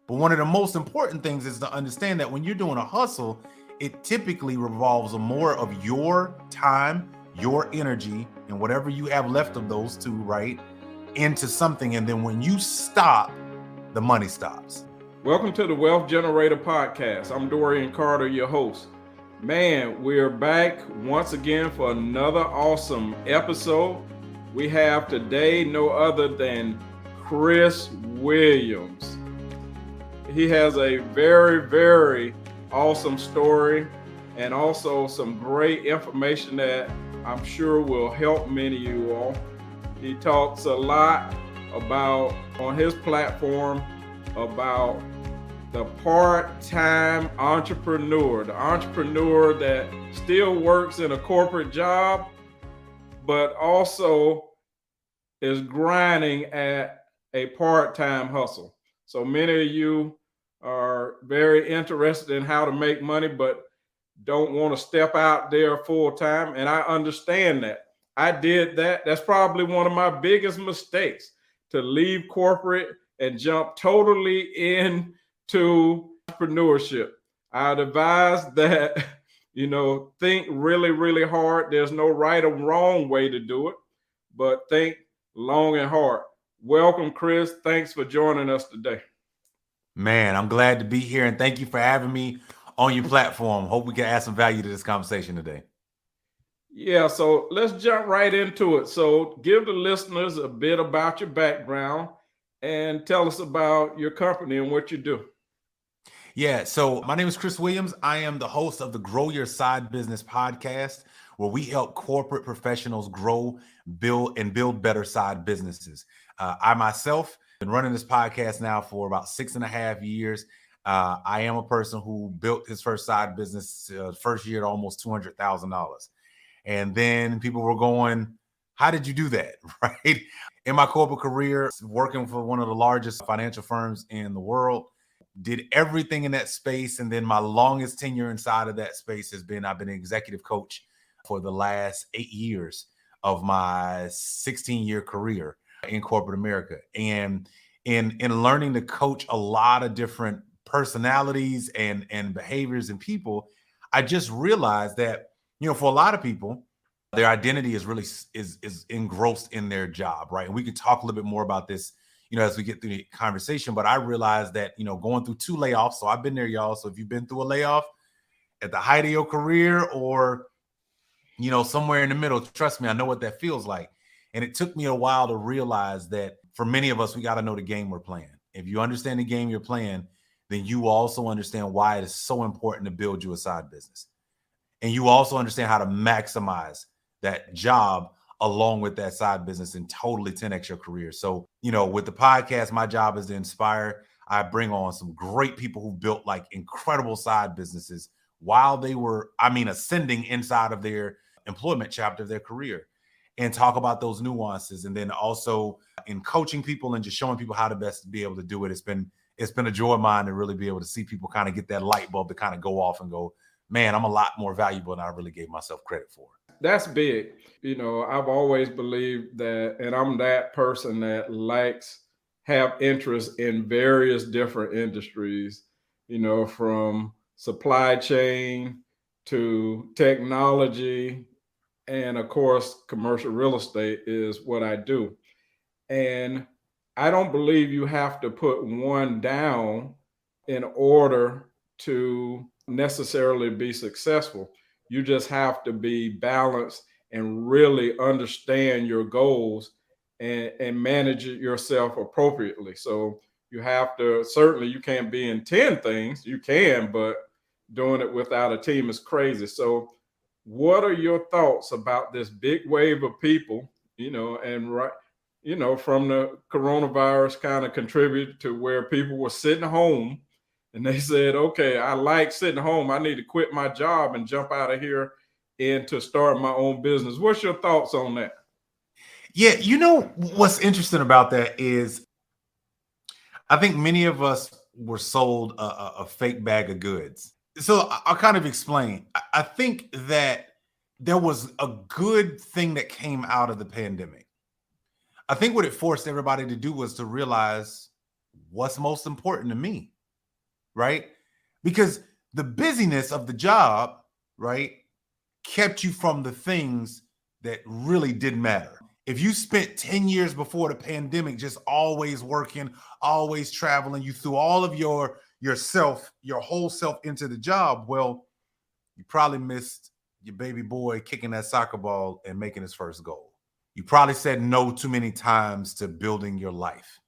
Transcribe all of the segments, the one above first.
But one of the most important things is to understand that when you're doing a hustle, it typically revolves more of your time, your energy, and whatever you have left of those two, right, into something. And then when you stop, the money stops. Welcome to the Wealth Generator Podcast. I'm Dorian Carter, your host. Man, we're back once again for another awesome episode. We have today no other than Chris Williams. He has a very, very awesome story and also some great information that I'm sure will help many of you all. He talks a lot about, on his platform, about the part-time entrepreneur, the entrepreneur that still works in a corporate job, but also is grinding at a part-time hustle. So many of you are very interested in how to make money, but don't want to step out there full-time. And I understand that. I did that. That's probably one of my biggest mistakes, to leave corporate and jump totally into entrepreneurship. I'd advise that, think really, really hard. There's no right or wrong way to do it, but think long and hard. Welcome, Chris. Thanks for joining us today. Man, I'm glad to be here, and thank you for having me on your platform. Hope we can add some value to this conversation today. Yeah, so let's jump right into it. So give the listeners a bit about your background and tell us about your company and what you do. Yeah, so my name is Chris Williams. I am the host of the Grow Your Side Business podcast, where we help corporate professionals grow, build better side businesses. I myself been running this podcast now for about 6.5 years. I am a person who built his first side business first year at almost $200,000. And then people were going, how did you do that? Right? In my corporate career, working for one of the largest financial firms in the world, did everything in that space. And then my longest tenure inside of that space has been, I've been an executive coach for the last 8 years of my 16-year career in corporate America. And in learning to coach a lot of different personalities and behaviors and people, I just realized that, for a lot of people, their identity is really is engrossed in their job, right? And we can talk a little bit more about this, as we get through the conversation. But I realized that, going through 2 layoffs, so I've been there, y'all. So if you've been through a layoff at the height of your career or, somewhere in the middle, trust me, I know what that feels like. And it took me a while to realize that for many of us, we got to know the game we're playing. If you understand the game you're playing, then you also understand why it is so important to build you a side business. And you also understand how to maximize that job along with that side business and totally 10x your career. So, with the podcast, my job is to inspire. I bring on some great people who built like incredible side businesses while they were, ascending inside of their employment chapter of their career, and talk about those nuances. And then also in coaching people and just showing people how to best be able to do it. It's been a joy of mine to really be able to see people kind of get that light bulb to kind of go off and go, man, I'm a lot more valuable than I really gave myself credit for. That's big. I've always believed that, and I'm that person that have interest in various different industries, from supply chain to technology, and of course, commercial real estate is what I do. And I don't believe you have to put one down in order to necessarily be successful. You just have to be balanced and really understand your goals and manage it yourself appropriately. So you have to, certainly you can't be in 10 things. You can, but doing it without a team is crazy. So what are your thoughts about this big wave of people, from the coronavirus kind of contributed to where people were sitting home and they said, okay, I like sitting home. I need to quit my job and jump out of here and to start my own business. What's your thoughts on that? Yeah, what's interesting about that is I think many of us were sold a fake bag of goods. So I'll kind of explain. I think that there was a good thing that came out of the pandemic. I think what it forced everybody to do was to realize what's most important to me. right? Because the busyness of the job, right, kept you from the things that really didn't matter. If you spent 10 years before the pandemic just always working, always traveling, you threw all of your whole self into the job, well, you probably missed your baby boy kicking that soccer ball and making his first goal. You probably said no too many times to building your life,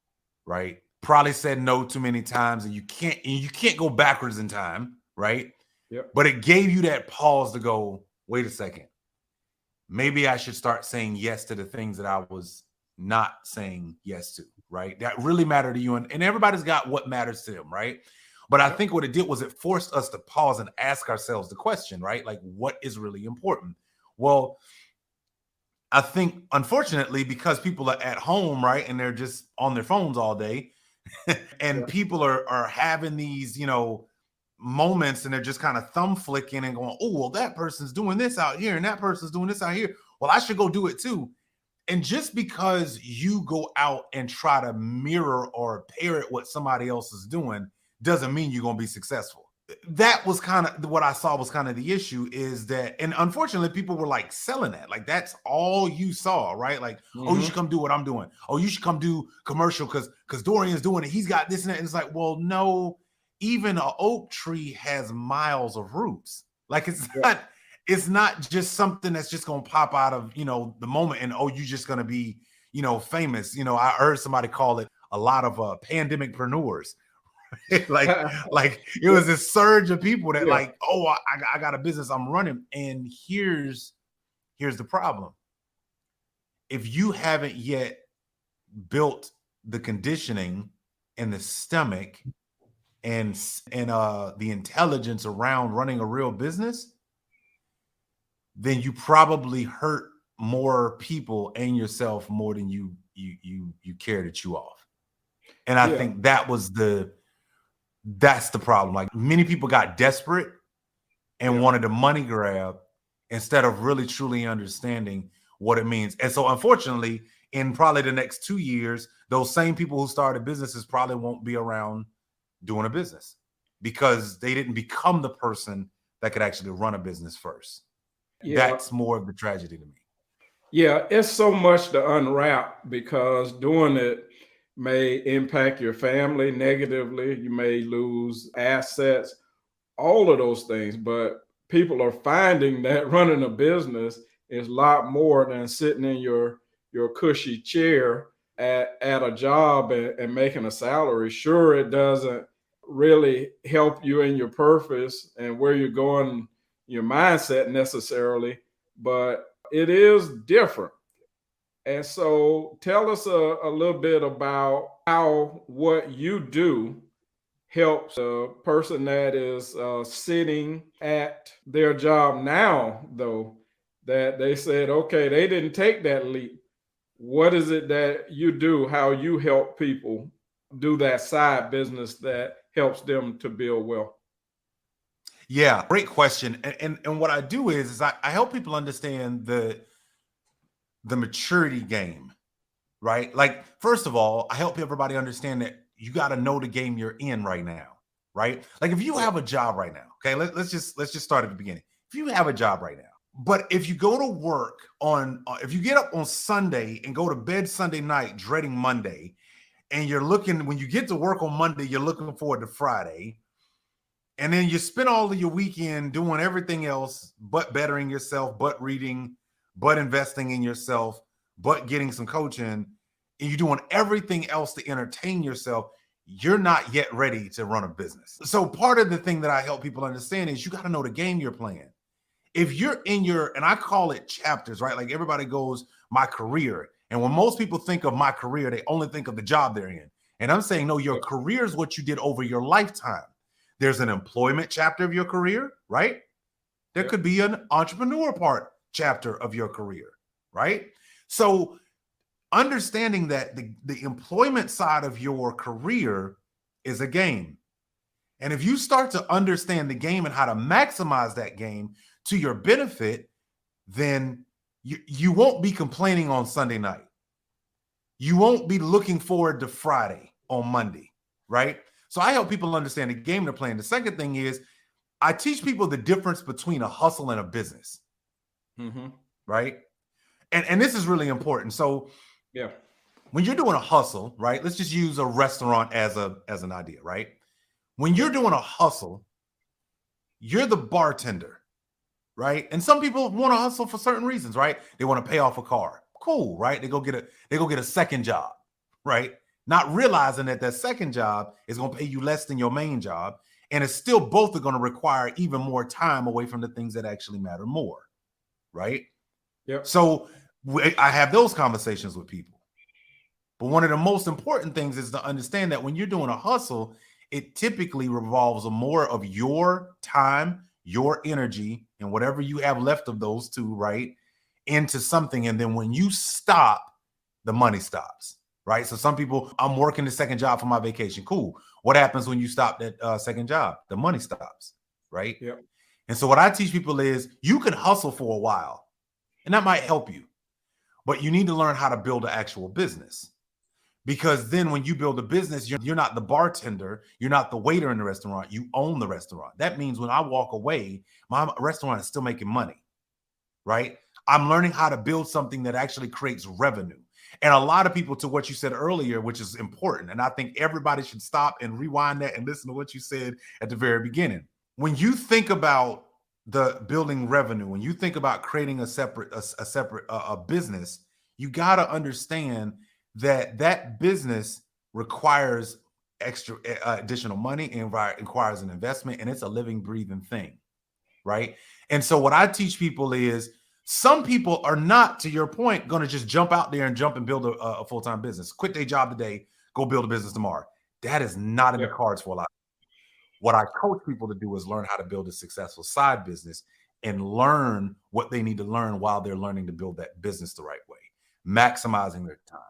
right? Probably said no too many times, and you can't go backwards in time, right? Yep. But it gave you that pause to go, wait a second. Maybe I should start saying yes to the things that I was not saying yes to, right? That really matter to you. And everybody's got what matters to them, right? But I think what it did was it forced us to pause and ask ourselves the question, right? Like, what is really important? Well, I think, unfortunately, because people are at home, right, and they're just on their phones all day, and people are having these, moments, and they're just kind of thumb flicking and going, oh, well, that person's doing this out here, and that person's doing this out here. Well, I should go do it too. And just because you go out and try to mirror or parrot what somebody else is doing doesn't mean you're going to be successful. That was kind of what I saw was kind of the issue, is that, and unfortunately, people were like selling that. Like, that's all you saw, right? Like, oh, you should come do what I'm doing. Oh, you should come do commercial because Dorian's doing it. He's got this and that. And it's like, well, no, even an oak tree has miles of roots. Like, it's not just something that's just going to pop out of, the moment and, oh, you're just going to be, famous. I heard somebody call it a lot of pandemicpreneurs. like it was this surge of people that like, oh, I got a business I'm running. And here's the problem. If you haven't yet built the conditioning and the stomach and the intelligence around running a real business, then you probably hurt more people and yourself more than you care to chew off. And I think that's the problem. Like, many people got desperate and wanted a money grab instead of really truly understanding what it means. And so, unfortunately, in probably the next 2 years, those same people who started businesses probably won't be around doing a business because they didn't become the person that could actually run a business first. That's more of the tragedy to me. Yeah, it's so much to unwrap, because doing it may impact your family negatively. You may lose assets, all of those things. But people are finding that running a business is a lot more than sitting in your cushy chair at a job and making a salary. Sure, it doesn't really help you in your purpose and where you're going, your mindset necessarily, but it is different. And so tell us a little bit about how what you do helps a person that is sitting at their job now, though, that they said, okay, they didn't take that leap. What is it that you do, how you help people do that side business that helps them to build wealth? Yeah, great question. And what I do is I help people understand the maturity game, right? Like, first of all, I help everybody understand that you got to know the game you're in right now, right? Like, if you have a job right now, okay, let's just start at the beginning. If you have a job right now, but if you go to work if you get up on Sunday and go to bed Sunday night dreading Monday, and when you get to work on Monday, you're looking forward to Friday, and then you spend all of your weekend doing everything else but bettering yourself, but reading, but investing in yourself, but getting some coaching, and you're doing everything else to entertain yourself, you're not yet ready to run a business. So part of the thing that I help people understand is you got to know the game you're playing. If you're in and I call it chapters, right? Like, everybody goes, my career. And when most people think of my career, they only think of the job they're in. And I'm saying, no, your career is what you did over your lifetime. There's an employment chapter of your career, right? There could be an entrepreneur chapter of your career, right? So understanding that the employment side of your career is a game. And if you start to understand the game and how to maximize that game to your benefit, then you won't be complaining on Sunday night. You won't be looking forward to Friday on Monday, right? So I help people understand the game they're playing. The second thing is I teach people the difference between a hustle and a business, right? And this is really important. So yeah, when you're doing a hustle, right? Let's just use a restaurant as an idea, right? When you're doing a hustle, you're the bartender, right? And some people want to hustle for certain reasons, right? They want to pay off a car. Cool, right? They go get a second job, right? Not realizing that second job is going to pay you less than your main job, and it's still both are going to require even more time away from the things that actually matter more, right? Yep. So I have those conversations with people. But one of the most important things is to understand that when you're doing a hustle, it typically revolves more of your time, your energy, and whatever you have left of those two, right, into something. And then when you stop, the money stops, right? So some people, I'm working the second job for my vacation. Cool. What happens when you stop that second job? The money stops, right? Yep. And so what I teach people is you can hustle for a while, and that might help you, but you need to learn how to build an actual business. Because then when you build a business, you're not the bartender, you're not the waiter in the restaurant, you own the restaurant. That means when I walk away, my restaurant is still making money, right? I'm learning how to build something that actually creates revenue. And a lot of people, to what you said earlier, which is important, and I think everybody should stop and rewind that and listen to what you said at the very beginning. When you think about the building revenue, when you think about creating a separate business, you got to understand that business requires extra additional money and requires an investment, and it's a living, breathing thing, right? And so what I teach people is some people are not, to your point, going to just jump out there and jump and build a full-time business. Quit their job today, go build a business tomorrow. That is not in the cards for a lot of people. What I coach people to do is learn how to build a successful side business and learn what they need to learn while they're learning to build that business the right way, maximizing their time,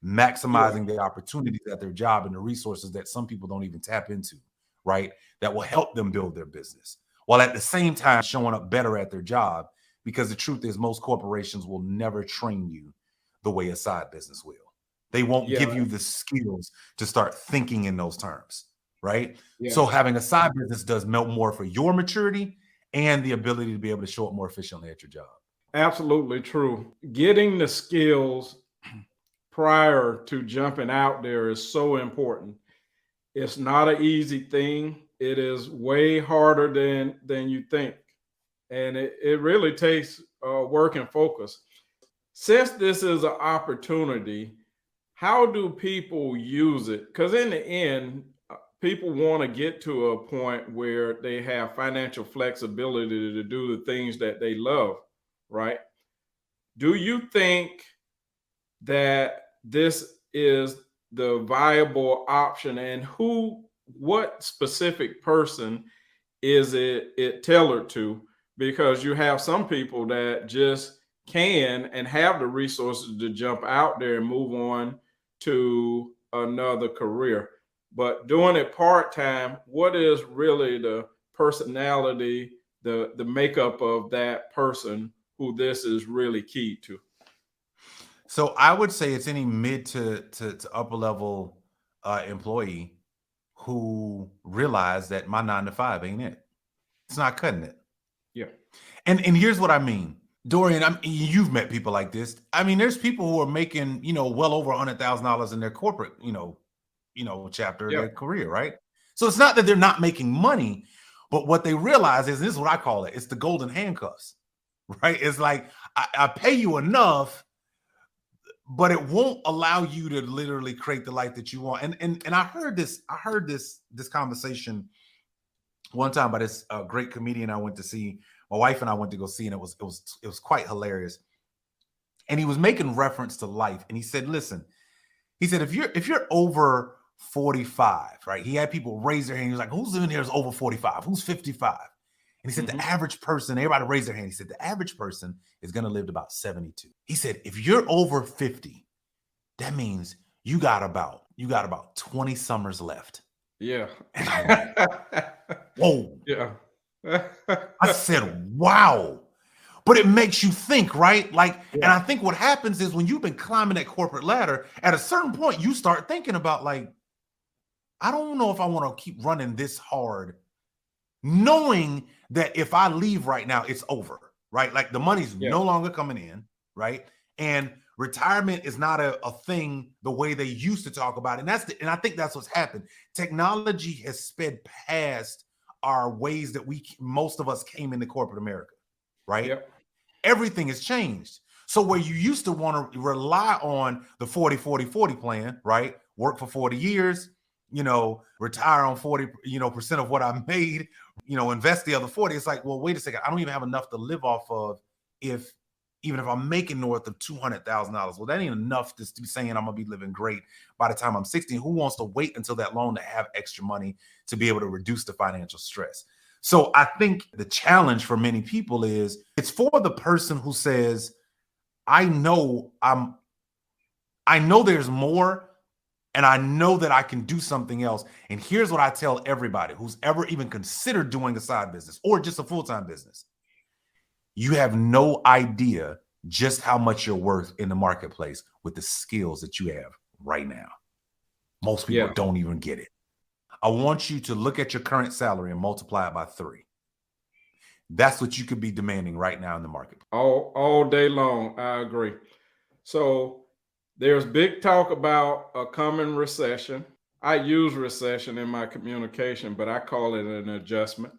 maximizing the opportunities at their job and the resources that some people don't even tap into, right? That will help them build their business while at the same time showing up better at their job, because the truth is most corporations will never train you the way a side business will. They won't give you the skills to start thinking in those terms, right? So having a side business does more for your maturity and the ability to be able to show up more efficiently at your job. Absolutely true. Getting the skills prior to jumping out there is so important. It's not an easy thing. It is way harder than you think. And it really takes work and focus. Since this is an opportunity, how do people use it? Because in the end, people want to get to a point where they have financial flexibility to do the things that they love, right? Do you think that this is the viable option, and what specific person is it tailored to? Because you have some people that just can and have the resources to jump out there and move on to another career. But doing it part-time, what is really the personality, the makeup of that person who this is really key to? So I would say it's any mid to upper level employee who realize that my 9 to 5 ain't it. It's not cutting it. Yeah. And here's what I mean. Dorian, you've met people like this. I mean, there's people who are making, well over $100,000 in their corporate, chapter of their career, right? So it's not that they're not making money, but what they realize is, this is what I call it, it's the golden handcuffs, right? It's like, I pay you enough, but it won't allow you to literally create the life that you want. And I heard this conversation one time by this great comedian I went to see. My wife and I went to go see, and it was quite hilarious. And he was making reference to life, and he said, "Listen," he said, if you're over 45, right? He had people raise their hand. He was like, "Who's in here is over 45? Who's 55?" And he said, the average person, everybody raised their hand. He said, the average person is going to live to about 72. He said, if you're over 50, that means you got about 20 summers left. Yeah. And I'm like, whoa. Yeah. I said, wow. But it makes you think, right? Like, and I think what happens is when you've been climbing that corporate ladder, at a certain point, you start thinking about, like, I don't know if I want to keep running this hard, knowing that if I leave right now, it's over, right? Like the money's no longer coming in, right? And retirement is not a thing the way they used to talk about it. And I think that's what's happened. Technology has sped past our ways that most of us came into corporate America, right? Yep. Everything has changed. So where you used to want to rely on the 40-40-40 plan, right? Work for 40 years, retire on 40%, of what I made, invest the other 40. It's like, well, wait a second. I don't even have enough to live off of even if I'm making north of $200,000. Well, that ain't enough to be saying I'm going to be living great by the time I'm 60. Who wants to wait until that long to have extra money to be able to reduce the financial stress? So I think the challenge for many people is it's for the person who says, I know there's more, and I know that I can do something else. And here's what I tell everybody who's ever even considered doing a side business or just a full-time business. You have no idea just how much you're worth in the marketplace with the skills that you have right now. Most people don't even get it. I want you to look at your current salary and multiply it by 3. That's what you could be demanding right now in the market. All day long. I agree. So there's big talk about a coming recession. I use recession in my communication, but I call it an adjustment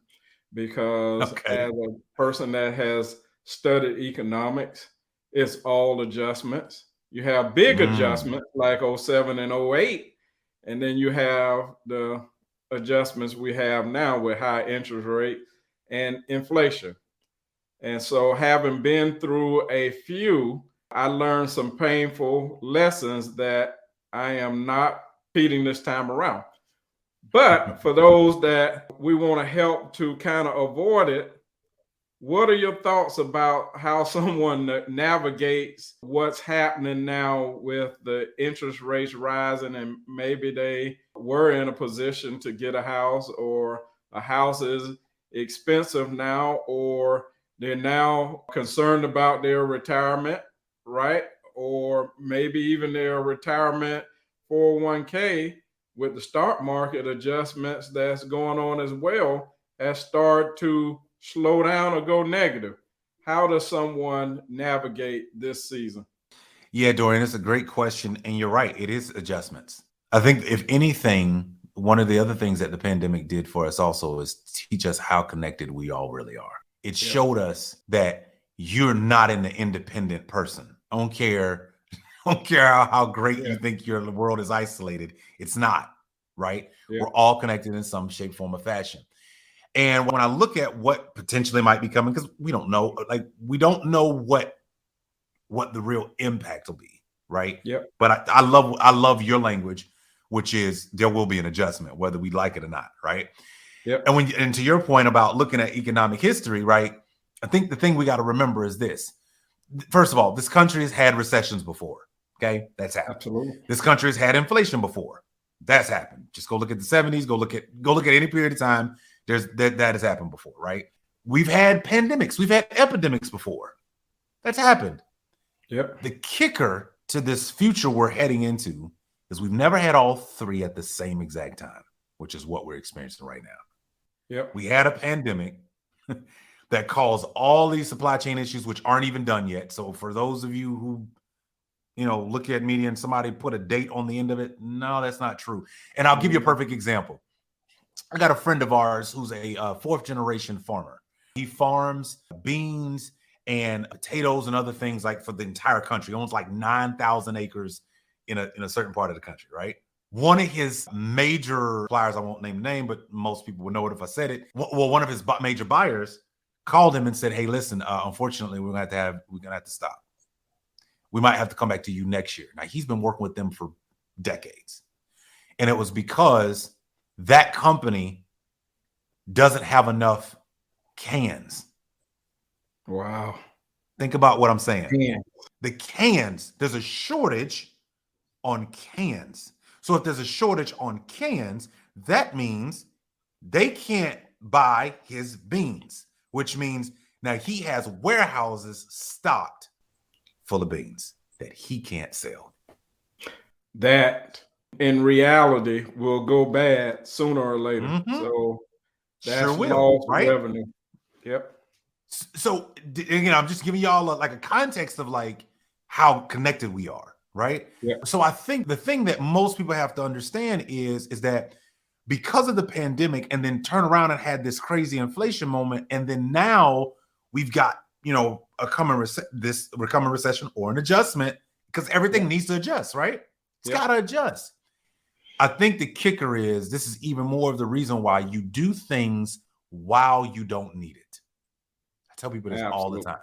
because as a person that has studied economics, it's all adjustments. You have big adjustments like 07 and 08, and then you have the adjustments we have now with high interest rate and inflation. And so having been through a few, I learned some painful lessons that I am not repeating this time around. But for those that we want to help to kind of avoid it, what are your thoughts about how someone navigates what's happening now with the interest rates rising, and maybe they were in a position to get a house, or a house is expensive now, or they're now concerned about their retirement, right? Or maybe even their retirement 401k with the stock market adjustments that's going on as well has started to slow down or go negative. How does someone navigate this season? Yeah, Dorian, it's a great question. And you're right, it is adjustments. I think if anything, one of the other things that the pandemic did for us also is teach us how connected we all really are. It showed us that you're not an independent person. I don't care how great you think your world is isolated. It's not, right? We're all connected in some shape, form, or fashion. And when I look at what potentially might be coming, because we don't know what the real impact will be, right? Yep. But I love your language, which is there will be an adjustment, whether we like it or not, right? Yep. And to your point about looking at economic history, right? I think the thing we got to remember is this. First of all, this country has had recessions before. Okay, that's happened. Absolutely. This country has had inflation before. That's happened. Just go look at the 70s. Go look at any period of time. That has happened before, right? We've had pandemics. We've had epidemics before. That's happened. Yep. The kicker to this future we're heading into is we've never had all 3 at the same exact time, which is what we're experiencing right now. Yep. We had a pandemic that caused all these supply chain issues, which aren't even done yet. So for those of you who, look at media and somebody put a date on the end of it, no, that's not true. And I'll give you a perfect example. I got a friend of ours who's a 4th generation farmer. He farms beans and potatoes and other things like for the entire country. He owns like 9,000 acres in a certain part of the country, right? One of his major suppliers, I won't name the name, but most people would know it if I said it. Well, one of his major buyers called him and said, "Hey, listen, unfortunately, we're gonna have to stop. We might have to come back to you next year." Now, he's been working with them for decades. And it was because that company doesn't have enough cans. Wow. Think about what I'm saying. Cans. The cans, there's a shortage on cans. So if there's a shortage on cans, that means they can't buy his beans, which means now he has warehouses stocked full of beans that he can't sell. That in reality will go bad sooner or later. Mm-hmm. So Sure that's will, lost right? revenue. Yep. So again, I'm just giving y'all like a context of like how connected we are, right? Yep. So I think the thing that most people have to understand is that because of the pandemic, and then turn around and had this crazy inflation moment, and then now we've got a coming recession or an adjustment, because everything needs to adjust, right? It's got to adjust. I think the kicker is this is even more of the reason why you do things while you don't need it. I tell people this all the time.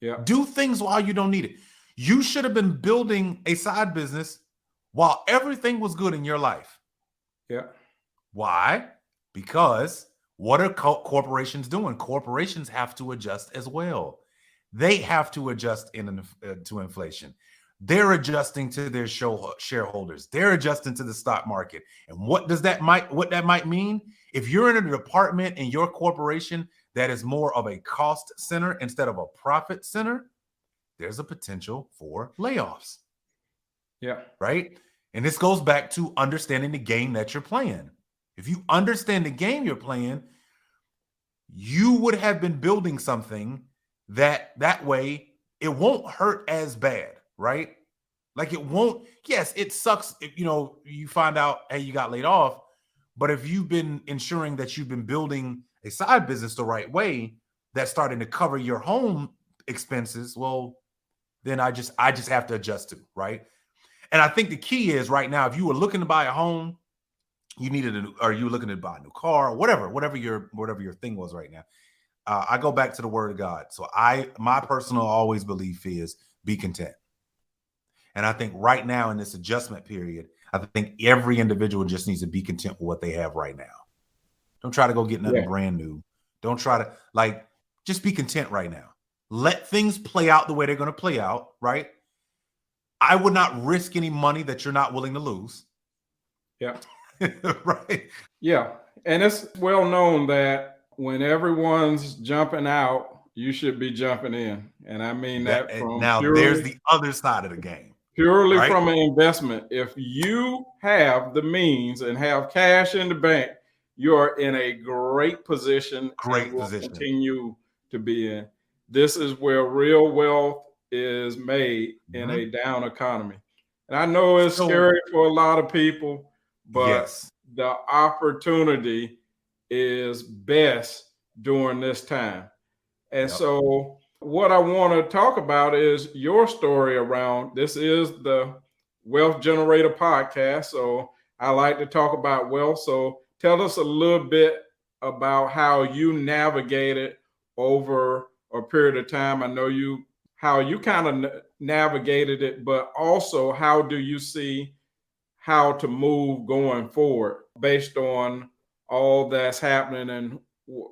Yeah. Do things while you don't need it. You should have been building a side business while everything was good in your life. Yeah. Why? Because what are corporations doing? Corporations have to adjust as well. They have to adjust to inflation. They're adjusting to their shareholders. They're adjusting to the stock market. And what that might mean? If you're in a department in your corporation that is more of a cost center instead of a profit center, there's a potential for layoffs. Yeah. Right? And this goes back to understanding the game that you're playing. If you understand the game you're playing, you would have been building something that way it won't hurt as bad, right? Like it won't. Yes, it sucks if you find out, hey, you got laid off. But if you've been ensuring that you've been building a side business the right way that's starting to cover your home expenses, well, then I just have to adjust to, right? And I think the key is right now, if you were looking to buy a home, you were looking to buy a new car, or whatever your thing was right now. I go back to the word of God. So my personal always belief is be content. And I think right now in this adjustment period, I think every individual just needs to be content with what they have right now. Don't try to go get nothing brand new. Don't try to just be content right now. Let things play out the way they're going to play out, right? I would not risk any money that you're not willing to lose. Yeah. Right. Yeah. And it's well known that when everyone's jumping out, you should be jumping in. And I mean that from there's the other side of the game. Purely right? From an investment. If you have the means and have cash in the bank, you're in a great position. Continue to be in. This is where real wealth is made in a down economy. And I know it's scary for a lot of people, but the opportunity is best during this time. And so what I want to talk about is your story around this. Is the Wealth Generator podcast. So I like to talk about wealth. So tell us a little bit about how you navigated over a period of time. I know how you kind of navigated it, but also how do you see how to move going forward based on all that's happening, and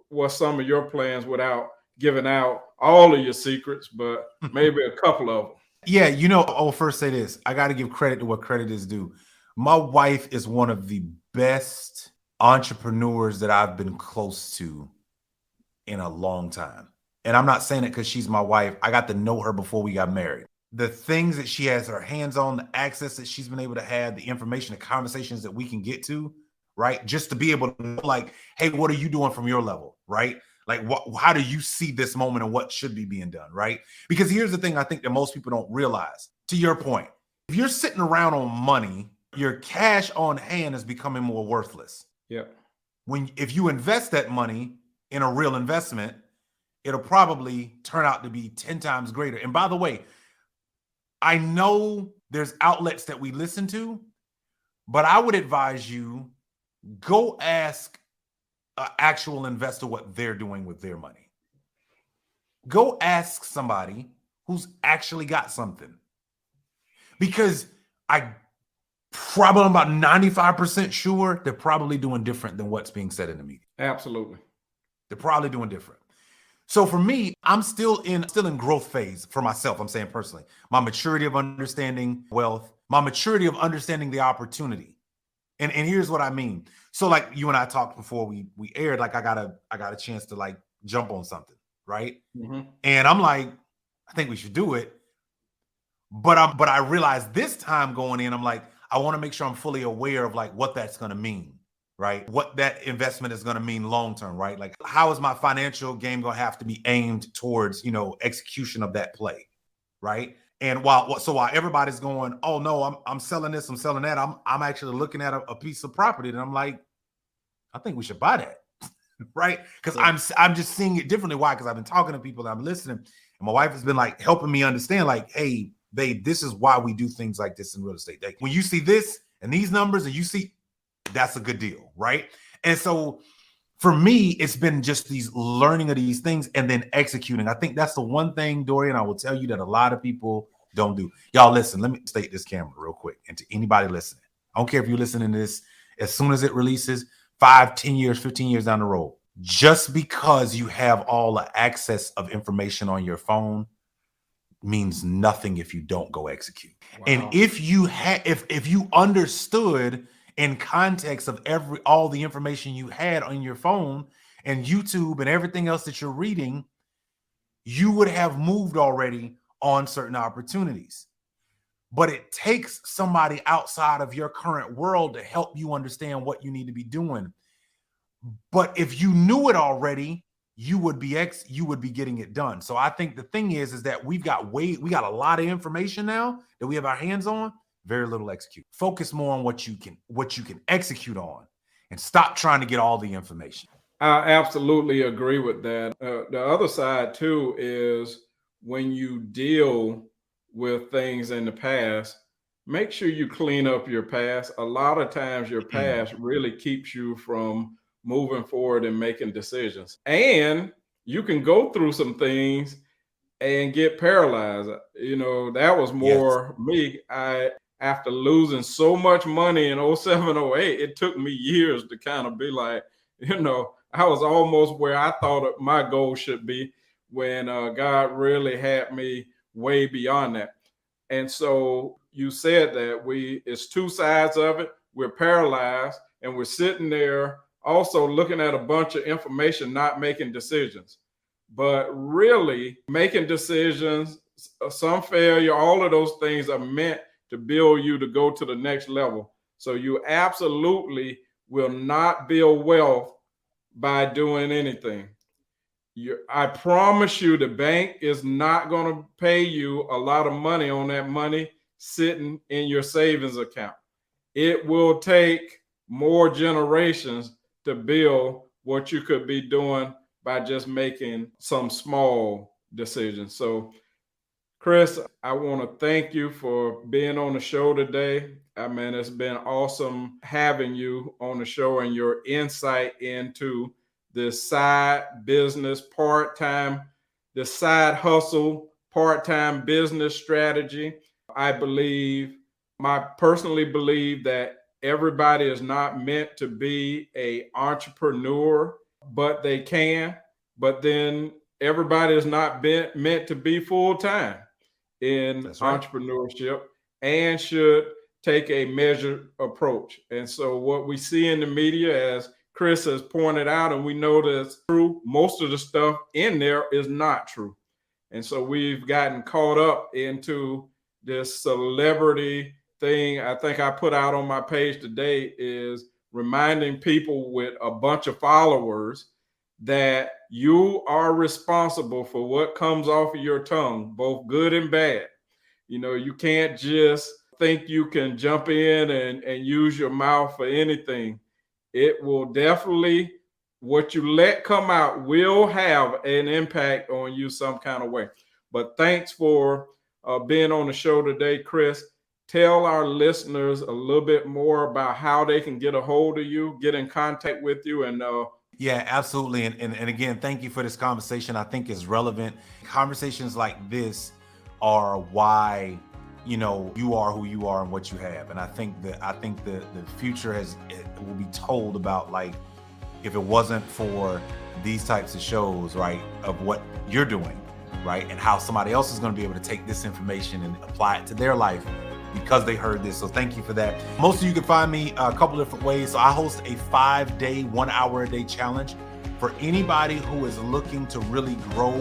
what's some of your plans without giving out all of your secrets, but maybe a couple of them. Yeah, I'll first say this. I got to give credit to what credit is due. My wife is one of the best entrepreneurs that I've been close to in a long time. And I'm not saying it because she's my wife. I got to know her before we got married. The things that she has her hands on, the access that she's been able to have, the information, the conversations that we can get to, right? Just to be able to know, like, hey, what are you doing from your level, right? Like, how do you see this moment and what should be being done, right? Because here's the thing I think that most people don't realize. To your point, if you're sitting around on money, your cash on hand is becoming more worthless. Yeah. If you invest that money in a real investment, it'll probably turn out to be 10 times greater. And by the way, I know there's outlets that we listen to, but I would advise you go ask an actual investor what they're doing with their money. Go ask somebody who's actually got something. Because I'm about 95% sure they're probably doing different than what's being said in the media. Absolutely. They're probably doing different. So for me, I'm still in growth phase for myself. I'm saying personally, my maturity of understanding wealth, my maturity of understanding the opportunity. And here's what I mean. So like you and I talked before we aired, like I got a chance to like jump on something, right? Mm-hmm. And I'm like, I think we should do it. But I realized this time going in, I'm like, I want to make sure I'm fully aware of like what that's going to mean, right? What that investment is going to mean long term, right? Like how is my financial game going to have to be aimed towards, execution of that play, right? And while everybody's going, oh no, I'm selling this, I'm selling that, I'm actually looking at a piece of property and I'm like, I think we should buy that, right? Because I'm just seeing it differently. Why? Because I've been talking to people, and I'm listening, and my wife has been like helping me understand, like, hey, babe, this is why we do things like this in real estate. Like, when you see this and these numbers, and you see that's a good deal, right? And so for me, it's been just these learning of these things and then executing. I think that's the one thing, Dorian, I will tell you that a lot of people don't do. Y'all listen, let me state this camera real quick. And to anybody listening, I don't care if you're listening to this as soon as it releases, 5, 10 years, 15 years down the road. Just because you have all the access of information on your phone means nothing if you don't go execute. Wow. And if you if you understood in context of all the information you had on your phone and YouTube and everything else that you're reading, you would have moved already on certain opportunities. But it takes somebody outside of your current world to help you understand what you need to be doing. But if you knew it already, you would be getting it done. So I think the thing is that we got a lot of information now that we have our hands on, very little execute. Focus more on what you can execute on and stop trying to get all the information. I absolutely agree with that. The other side too is when you deal with things in the past, make sure you clean up your past. A lot of times your past really keeps you from moving forward and making decisions. And you can go through some things and get paralyzed. That was more me. After losing so much money in 07, 08, it took me years to kind of be like, I was almost where I thought my goal should be when God really had me way beyond that. And so you said that it's two sides of it. We're paralyzed and we're sitting there also looking at a bunch of information, not making decisions. But really making decisions, some failure, all of those things are meant to build you to go to the next level. So you absolutely will not build wealth by doing anything. I promise you the bank is not going to pay you a lot of money on that money sitting in your savings account. It will take more generations to build what you could be doing by just making some small decisions. So, Chris, I want to thank you for being on the show today. I mean, it's been awesome having you on the show and your insight into this side business, the side hustle, part-time business strategy. I personally believe that everybody is not meant to be an entrepreneur, but they can. But then everybody is not meant to be full-time in entrepreneurship and should take a measured approach. And so what we see in the media, as Chris has pointed out, and we know that's true, most of the stuff in there is not true. And so we've gotten caught up into this celebrity thing. I think I put out on my page today is reminding people with a bunch of followers that you are responsible for what comes off of your tongue, both good and bad. You can't just think you can jump in and use your mouth for anything. It will definitely, what you let come out will have an impact on you some kind of way. But thanks for being on the show today, Chris. Tell our listeners a little bit more about how they can get a hold of you, get in contact with you. And yeah, absolutely. And again, thank you for this conversation. I think it's relevant. Conversations like this are why you are who you are and what you have. And I think the future will be told about, like, if it wasn't for these types of shows, right, of what you're doing, right, and how somebody else is going to be able to take this information and apply it to their life because they heard this. So thank you for that. Most of you can find me a couple different ways. So I host a 5-day, 1 hour a day challenge for anybody who is looking to really grow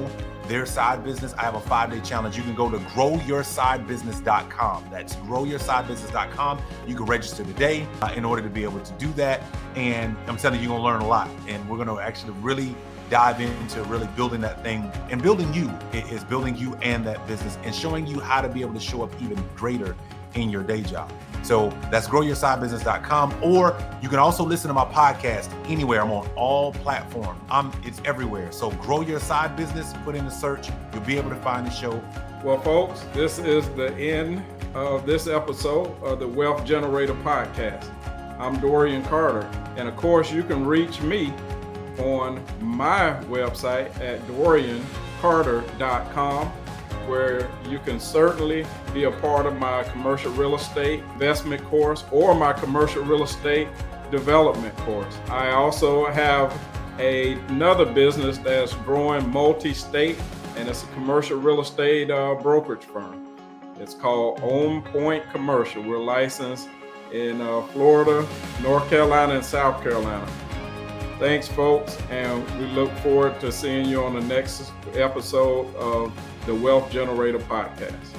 their side business, I have a 5-day challenge. You can go to growyoursidebusiness.com. That's growyoursidebusiness.com. You can register today in order to be able to do that. And I'm telling you, you're going to learn a lot. And we're going to actually really dive into really building that thing, and building you is building you and that business, and showing you how to be able to show up even greater in your day job. So that's growyoursidebusiness.com, or you can also listen to my podcast anywhere. I'm on all platforms. It's everywhere. So Grow Your Side Business, put in the search, you'll be able to find the show. Well, folks, this is the end of this episode of the Wealth Generator Podcast. I'm Dorian Carter, and of course, you can reach me on my website at doriancarter.com, where you can certainly be a part of my commercial real estate investment course or my commercial real estate development course. I also have another business that's growing multi-state, and it's a commercial real estate brokerage firm. It's called On Point Commercial. We're licensed in Florida, North Carolina, and South Carolina. Thanks, folks, and we look forward to seeing you on the next episode of the Wealth Generator Podcast.